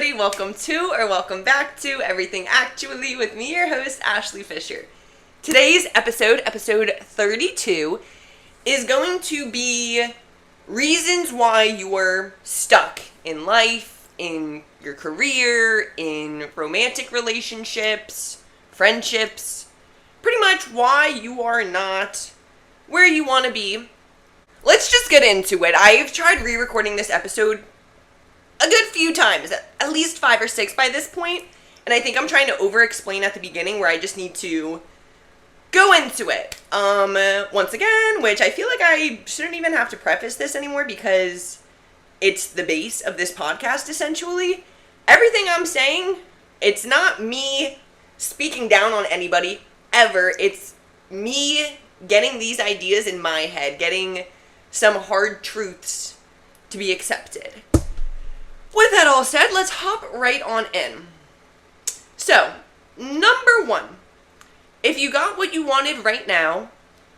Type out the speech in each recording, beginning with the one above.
everybody. Welcome back to Everything Actually with me, your host, Ashley Fisher. Today's episode 32, is going to be reasons why you are stuck in life, in your career, in romantic relationships, friendships, pretty much why you are not where you want to be. Let's just get into it. I've tried re-recording this episode a good few times, at least 5 or 6 by this point, and I think I'm trying to over-explain at the beginning where I just need to go into it. Once again, which I feel like I shouldn't even have to preface this anymore because it's the base of this podcast, essentially. Everything I'm saying, it's not me speaking down on anybody, ever. It's me getting these ideas in my head, getting some hard truths to be accepted. With that all said, let's hop right on in. So, number 1, if you got what you wanted right now,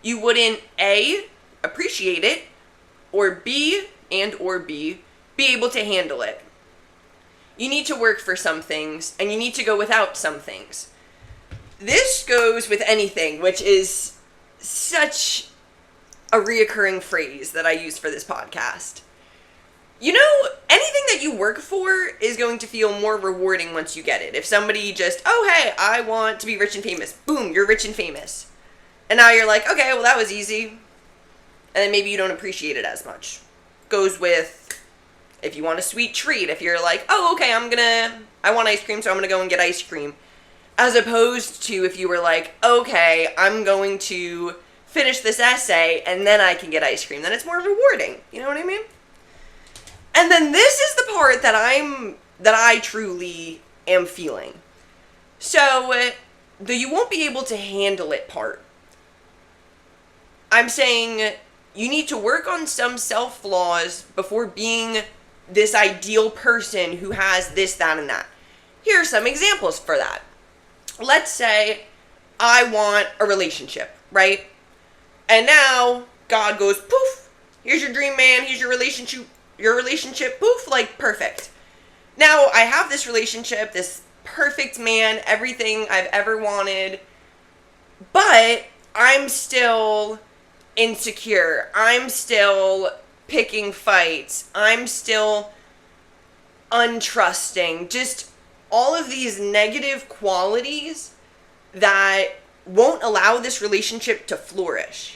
you wouldn't A, appreciate it, or B, be able to handle it. You need to work for some things, and you need to go without some things. This goes with anything, which is such a reoccurring phrase that I use for this podcast. You know, anything that you work for is going to feel more rewarding once you get it. If somebody just, oh, hey, I want to be rich and famous. Boom, you're rich and famous. And now you're like, okay, well, that was easy. And then maybe you don't appreciate it as much. Goes with, if you want a sweet treat, if you're like, oh, okay, I want ice cream, so I'm going to go and get ice cream. As opposed to if you were like, okay, I'm going to finish this essay, and then I can get ice cream. Then it's more rewarding. You know what I mean? And then this is the part that I truly am feeling. So, the you won't be able to handle it part. I'm saying you need to work on some self-flaws before being this ideal person who has this, that, and that. Here are some examples for that. Let's say I want a relationship, right? And now God goes, poof, here's your dream man, here's your relationship, poof, like, perfect. Now, I have this relationship, this perfect man, everything I've ever wanted, but I'm still insecure. I'm still picking fights. I'm still untrusting. Just all of these negative qualities that won't allow this relationship to flourish.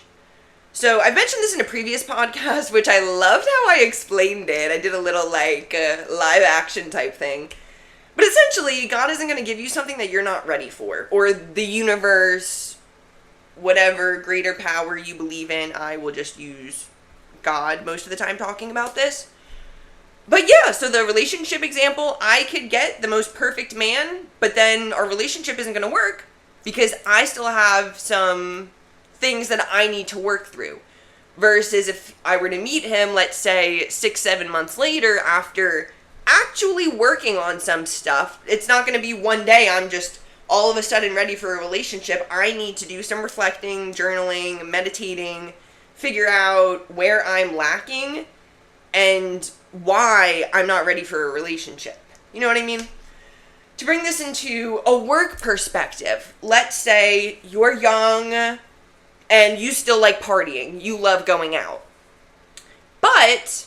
So, I've mentioned this in a previous podcast, which I loved how I explained it. I did a little, live action type thing. But essentially, God isn't going to give you something that you're not ready for. Or the universe, whatever greater power you believe in. I will just use God most of the time talking about this. But yeah, so the relationship example, I could get the most perfect man, but then our relationship isn't going to work because I still have some things that I need to work through. Versus if I were to meet him, let's say 6-7 months later, after actually working on some stuff, it's not going to be one day I'm just all of a sudden ready for a relationship. I need to do some reflecting, journaling, meditating, figure out where I'm lacking and why I'm not ready for a relationship. You know what I mean? To bring this into a work perspective, let's say you're young and you still like partying. You love going out. But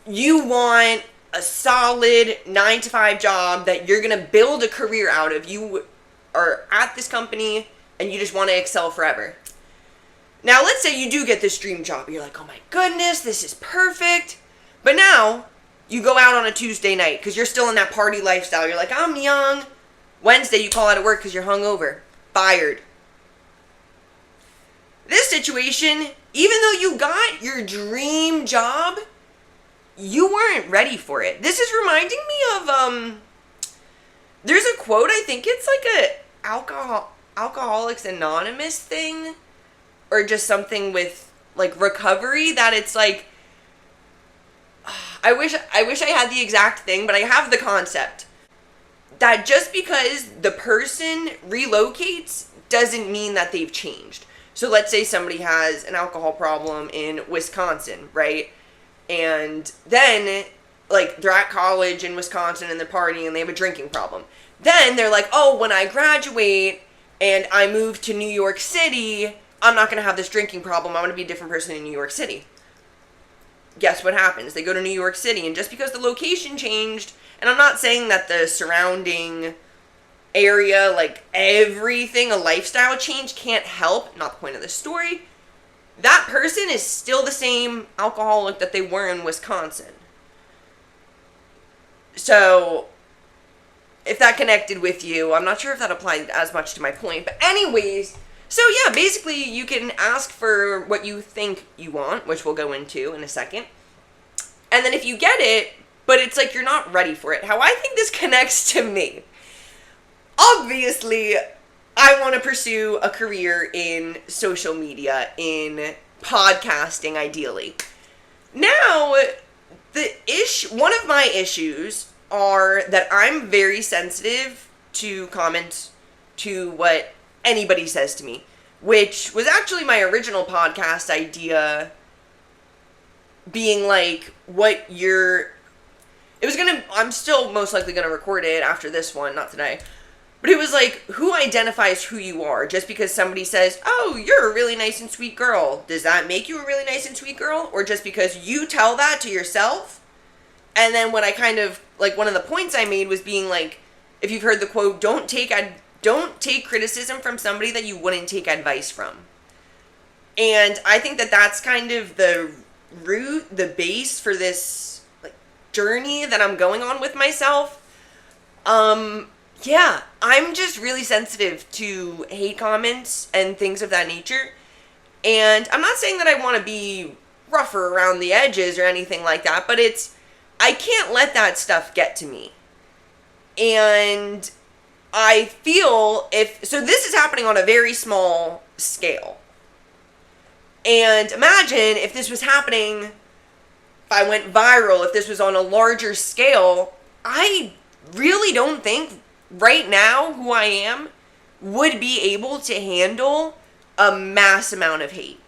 you want a solid 9-to-5 job that you're going to build a career out of. You are at this company and you just want to excel forever. Now, let's say you do get this dream job. You're like, oh my goodness, this is perfect. But now, you go out on a Tuesday night because you're still in that party lifestyle. You're like, I'm young. Wednesday, you call out of work because you're hungover. Fired. This situation, even though you got your dream job, you weren't ready for it. This is reminding me of, there's a quote, I think it's like a Alcoholics Anonymous thing, or just something with, like, recovery, that it's like, I wish I had the exact thing, but I have the concept. That just because the person relocates doesn't mean that they've changed. So let's say somebody has an alcohol problem in Wisconsin, right? And then like, they're at college in Wisconsin and they're partying and they have a drinking problem. Then they're like, oh, when I graduate and I move to New York City, I'm not going to have this drinking problem. I'm going to be a different person in New York City. Guess what happens? They go to New York City, and just because the location changed, and I'm not saying that the surrounding area, like everything, a lifestyle change can't help, not the point of this story, that person is still the same alcoholic that they were in Wisconsin. So, if that connected with you, I'm not sure if that applied as much to my point, but anyways, so yeah, basically you can ask for what you think you want, which we'll go into in a second, and then if you get it, but it's like you're not ready for it. How I think this connects to me. Obviously, I want to pursue a career in social media, in podcasting, ideally. Now, one of my issues are that I'm very sensitive to comments, to what anybody says to me, which was actually my original podcast idea, being like, I'm still most likely gonna record it after this one, not today, but it was like, who identifies who you are? Just because somebody says, oh, you're a really nice and sweet girl, does that make you a really nice and sweet girl? Or just because you tell that to yourself? And then what I kind of, like, one of the points I made was being like, if you've heard the quote, don't take criticism from somebody that you wouldn't take advice from. And I think that that's kind of the root, the base for this, like, journey that I'm going on with myself. Yeah, I'm just really sensitive to hate comments and things of that nature. And I'm not saying that I want to be rougher around the edges or anything like that, but I can't let that stuff get to me. And I feel so this is happening on a very small scale. And imagine if this was happening, if I went viral, if this was on a larger scale, I really don't think right now who I am would be able to handle a mass amount of hate.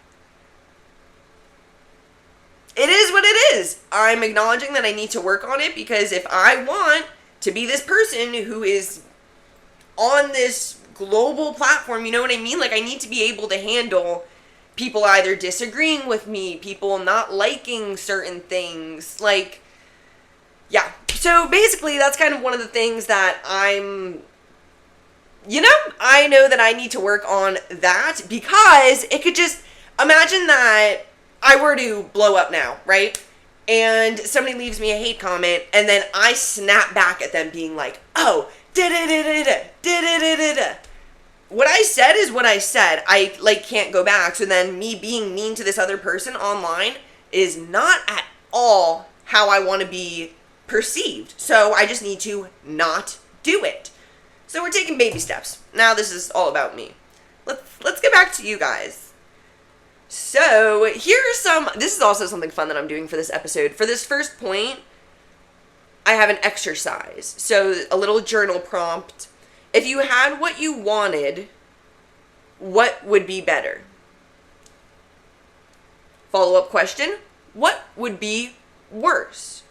It is what it is. I'm acknowledging that I need to work on it, because if I want to be this person who is on this global platform, you know what I mean? Like, I need to be able to handle people either disagreeing with me, people not liking certain things, like, yeah. So basically, that's kind of one of the things that I know that I need to work on that, because it could just, imagine that I were to blow up now, right? And somebody leaves me a hate comment, and then I snap back at them being like, oh, da-da-da-da-da. What I said is what I said. I, like, can't go back. So then me being mean to this other person online is not at all how I want to be perceived. So I just need to not do it. So we're taking baby steps. Now this is all about me. Let's get back to you guys. So this is also something fun that I'm doing for this episode. For this first point, I have an exercise. So a little journal prompt. If you had what you wanted, what would be better? Follow-up question, what would be worse?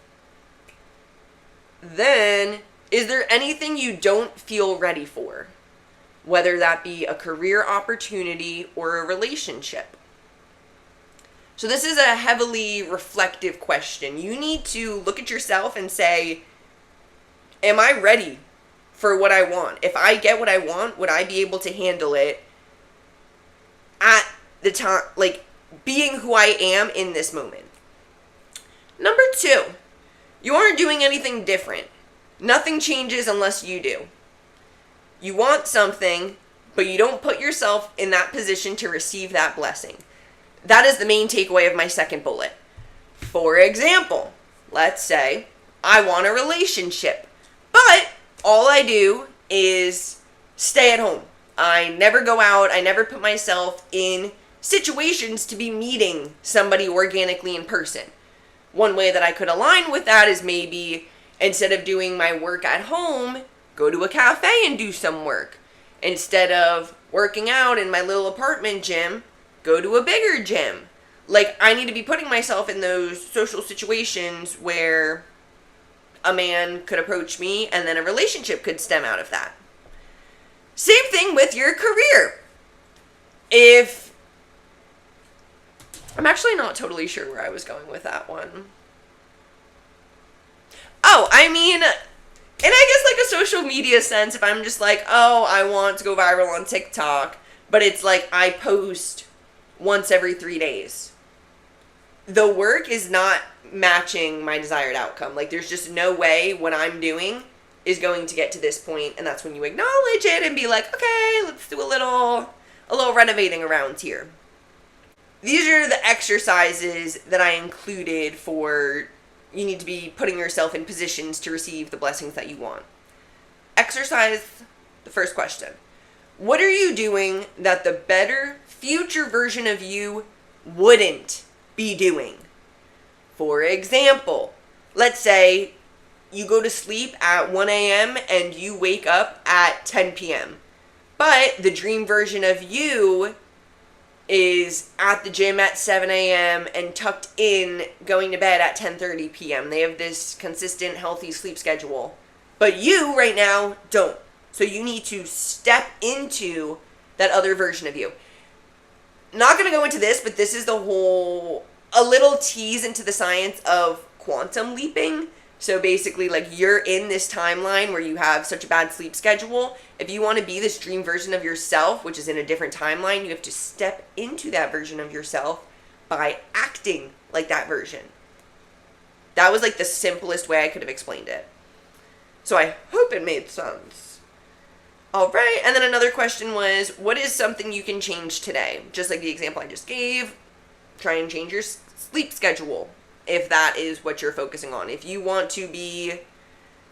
Then, is there anything you don't feel ready for? Whether that be a career opportunity or a relationship. So this is a heavily reflective question. You need to look at yourself and say, am I ready for what I want? If I get what I want, would I be able to handle it at the time, like, being who I am in this moment? Number 2, you aren't doing anything different. Nothing changes unless you do. You want something, but you don't put yourself in that position to receive that blessing. That is the main takeaway of my second bullet. For example, let's say I want a relationship, but all I do is stay at home. I never go out. I never put myself in situations to be meeting somebody organically in person. One way that I could align with that is maybe instead of doing my work at home, go to a cafe and do some work. Instead of working out in my little apartment gym, go to a bigger gym. Like, I need to be putting myself in those social situations where a man could approach me and then a relationship could stem out of that. Same thing with your career. If I'm actually not totally sure where I was going with that one. Oh, I mean, and I guess like a social media sense, if I'm just like, oh, I want to go viral on TikTok, but it's like I post once every 3 days. The work is not matching my desired outcome. Like, there's just no way what I'm doing is going to get to this point, and that's when you acknowledge it and be like, okay, let's do a little renovating around here. These are the exercises that I included for you need to be putting yourself in positions to receive the blessings that you want. Exercise, the first question. What are you doing that the better future version of you wouldn't be doing? For example, let's say you go to sleep at 1 a.m. and you wake up at 10 p.m. But the dream version of you is at the gym at 7 a.m. and tucked in, going to bed at 10:30 p.m. They have this consistent, healthy sleep schedule. But you, right now, don't. So you need to step into that other version of you. Not going to go into this, but this is a little tease into the science of quantum leaping. So basically, like, you're in this timeline where you have such a bad sleep schedule. If you want to be this dream version of yourself, which is in a different timeline, you have to step into that version of yourself by acting like that version. That was like the simplest way I could have explained it. So I hope it made sense. All right, and then another question was, what is something you can change today? Just like the example I just gave, try and change your sleep schedule, if that is what you're focusing on. If you want to be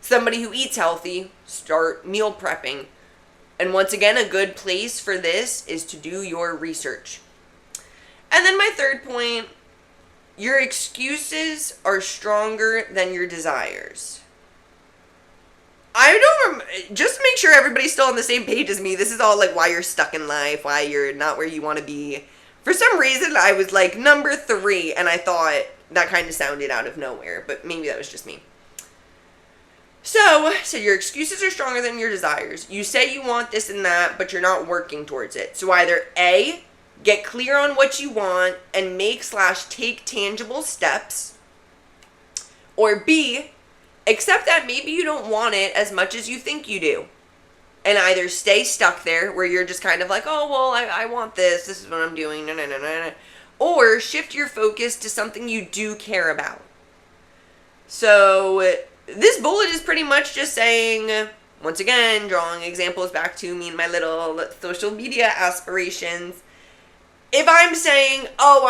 somebody who eats healthy, start meal prepping. And once again, a good place for this is to do your research. And then my third point, your excuses are stronger than your desires. Just to make sure everybody's still on the same page as me, this is all like why you're stuck in life, why you're not where you want to be. For some reason, I was like number 3, and I thought that kind of sounded out of nowhere, but maybe that was just me. So your excuses are stronger than your desires. You say you want this and that, but you're not working towards it. So either A, get clear on what you want and make/take tangible steps, or B, accept that maybe you don't want it as much as you think you do. And either stay stuck there where you're just kind of like, oh, well, I want this. This is what I'm doing. No. Or shift your focus to something you do care about. So this bullet is pretty much just saying, once again, drawing examples back to me and my little social media aspirations. If I'm saying, oh,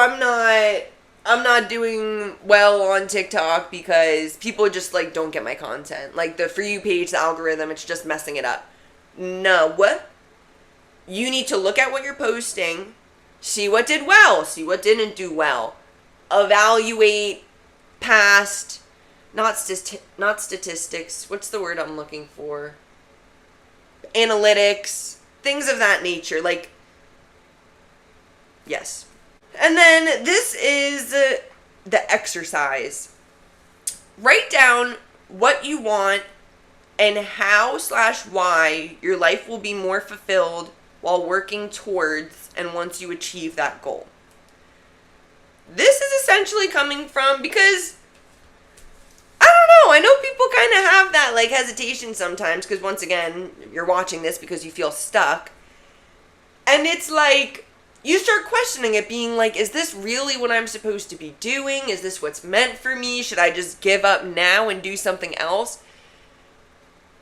I'm not doing well on TikTok because people just like don't get my content. Like the For You page, the algorithm, it's just messing it up. No. You need to look at what you're posting, see what did well, see what didn't do well. Evaluate past, not statistics, what's the word I'm looking for? Analytics, things of that nature. Like, yes. And then this is the exercise. Write down what you want and how/why your life will be more fulfilled while working towards and once you achieve that goal. This is essentially coming from, because I don't know, I know people kind of have that like hesitation sometimes, because once again, you're watching this because you feel stuck. And it's like, you start questioning it, being like, is this really what I'm supposed to be doing? Is this what's meant for me? Should I just give up now and do something else?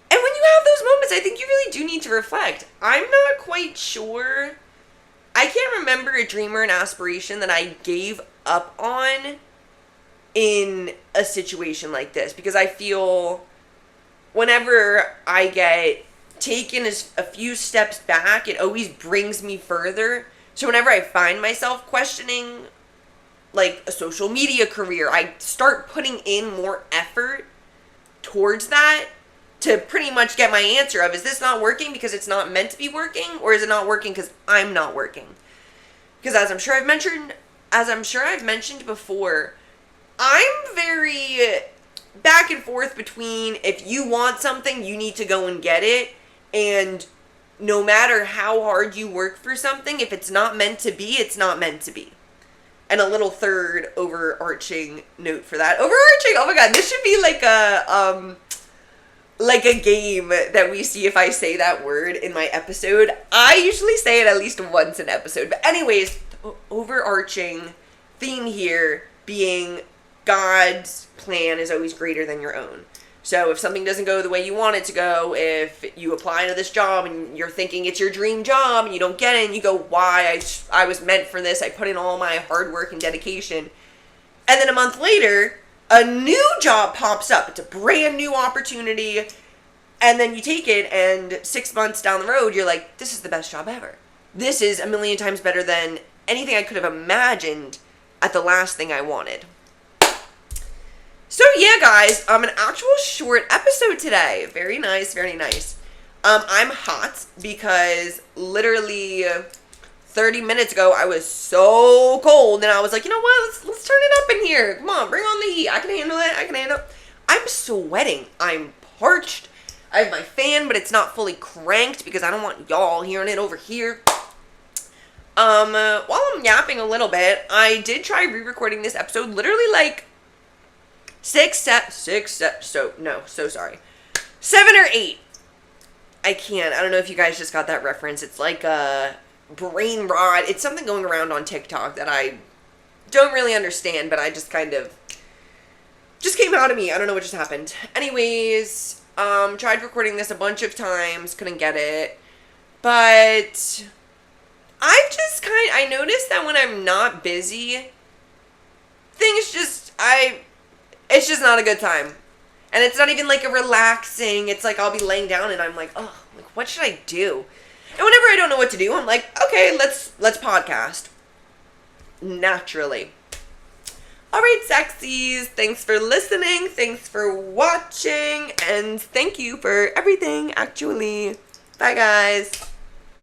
And when you have those moments, I think you really do need to reflect. I'm not quite sure. I can't remember a dream or an aspiration that I gave up on in a situation like this, because I feel whenever I get taken a few steps back, it always brings me further. So whenever I find myself questioning like a social media career, I start putting in more effort towards that to pretty much get my answer of, is this not working because it's not meant to be working, or is it not working because I'm not working? Because as I'm sure I've mentioned before, I'm very back and forth between if you want something, you need to go and get it. And no matter how hard you work for something, if it's not meant to be, it's not meant to be. And a little third overarching note for that. Overarching, oh my god, this should be like a game that we see if I say that word in my episode. I usually say it at least once an episode. But anyways, overarching theme here being God's plan is always greater than your own. So if something doesn't go the way you want it to go, if you apply to this job and you're thinking it's your dream job and you don't get it and you go, why? I was meant for this. I put in all my hard work and dedication. And then a month later, a new job pops up. It's a brand new opportunity. And then you take it and 6 months down the road, you're like, this is the best job ever. This is a million times better than anything I could have imagined at the last thing I wanted. So yeah, guys, an actual short episode today. Very nice, very nice. I'm hot because literally 30 minutes ago I was so cold and I was like, you know what, let's turn it up in here. Come on, bring on the heat. I can handle it. I'm sweating. I'm parched. I have my fan, but it's not fully cranked because I don't want y'all hearing it over here. While I'm yapping a little bit, I did try re-recording this episode literally like 7 or 8. I can't. I don't know if you guys just got that reference. It's like a brain rot. It's something going around on TikTok that I don't really understand, but I just kind of just came out of me. I don't know what just happened. Anyways, tried recording this a bunch of times, couldn't get it. But I noticed that when I'm not busy, it's just not a good time. And it's not even like a relaxing, it's like I'll be laying down and I'm like, oh, like what should I do? And whenever I don't know what to do, I'm like, okay, let's podcast. Naturally. Alright, sexies, thanks for listening, thanks for watching, and thank you for everything, actually. Bye, guys.